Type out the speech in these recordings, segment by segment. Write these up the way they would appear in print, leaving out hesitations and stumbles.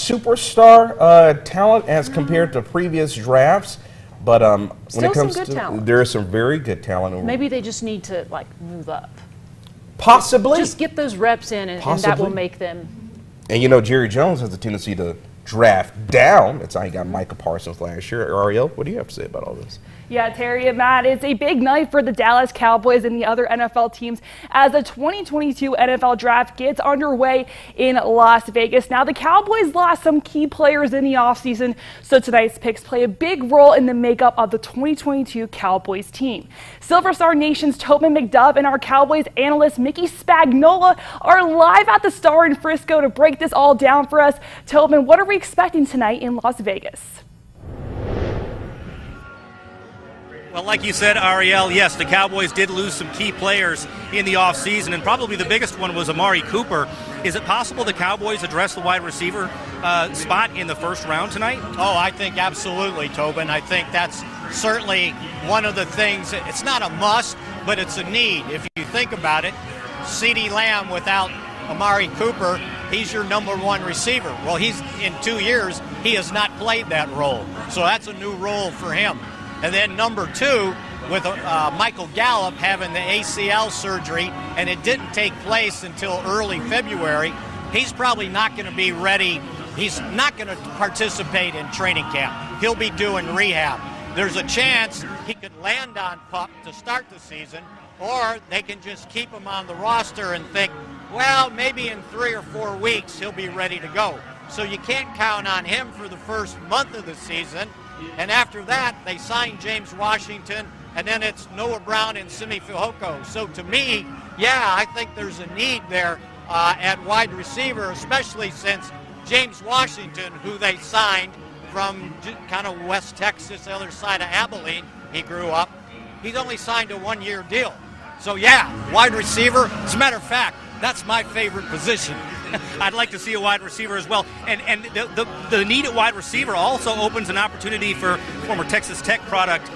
superstar talent as compared to previous drafts, but when it comes to, there is some very good talent. Maybe they just need to move up. Possibly. Just get those reps in, and that will make them. And you know, Jerry Jones has a tendency to draft down. That's how he got Micah Parsons last year. Ariel, what do you have to say about all this? Yeah, Terry and Matt, it's a big night for the Dallas Cowboys and the other NFL teams as the 2022 NFL Draft gets underway in Las Vegas. Now, the Cowboys lost some key players in the offseason, so tonight's picks play a big role in the makeup of the 2022 Cowboys team. Silver Star Nation's Tobin McDubb and our Cowboys analyst Mickey Spagnola are live at the Star in Frisco to break this all down for us. Tobin, what are we expecting tonight in Las Vegas? Well, like you said, Ariel, yes, the Cowboys did lose some key players in the offseason, and probably the biggest one was Amari Cooper. Is it possible the Cowboys address the wide receiver spot in the first round tonight? Oh, I think absolutely, Tobin. I think that's certainly one of the things. It's not a must, but it's a need. If you think about it, CeeDee Lamb without Amari Cooper, he's your #1 receiver. Well, he's in 2 years, he has not played that role. So that's a new role for him. And then #2, with Michael Gallup having the ACL surgery, and it didn't take place until early February, he's probably not going to be ready. He's not going to participate in training camp. He'll be doing rehab. There's a chance he could land on PUP to start the season, or they can just keep him on the roster and think, well, maybe in 3 or 4 weeks he'll be ready to go. So you can't count on him for the first month of the season. And after that, they signed James Washington, and then it's Noah Brown and Simi Fehoko. So to me, yeah, I think there's a need there at wide receiver, especially since James Washington, who they signed from kind of West Texas, the other side of Abilene, he grew up, he's only signed a 1-year deal. So yeah, wide receiver, as a matter of fact, that's my favorite position. I'd like to see a wide receiver as well. And the need at wide receiver also opens an opportunity for former Texas Tech product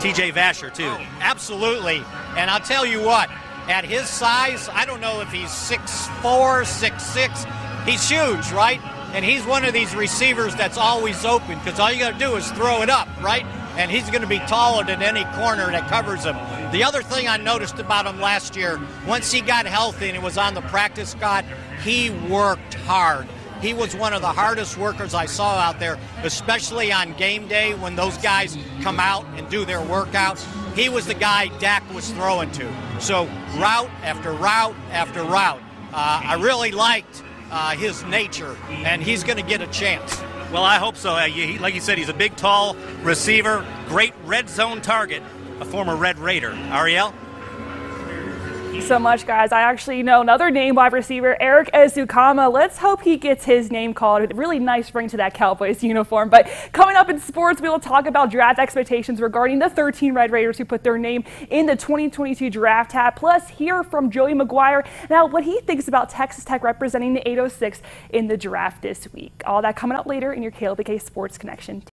TJ Vasher, too. Oh, absolutely. And I'll tell you what, at his size, I don't know if he's 6'4", 6'6". He's huge, right? And he's one of these receivers that's always open because all you got to do is throw it up, right? And he's going to be taller than any corner that covers him. The other thing I noticed about him last year, once he got healthy and he was on the practice squad, he worked hard. He was one of the hardest workers I saw out there, especially on game day when those guys come out and do their workouts. He was the guy Dak was throwing to. So route after route after route. I really liked his nature, and he's going to get a chance. Well, I hope so. Like you said, he's a big, tall receiver, great red zone target, a former Red Raider. Ariel? Thank you so much, guys. I actually know another name wide receiver, Eric Ezukama. Let's hope he gets his name called. A really nice ring to that Cowboys uniform. But coming up in sports, we will talk about draft expectations regarding the 13 Red Raiders who put their name in the 2022 draft hat. Plus, hear from Joey McGuire now what he thinks about Texas Tech representing the 806 in the draft this week. All that coming up later in your KLBK Sports Connection.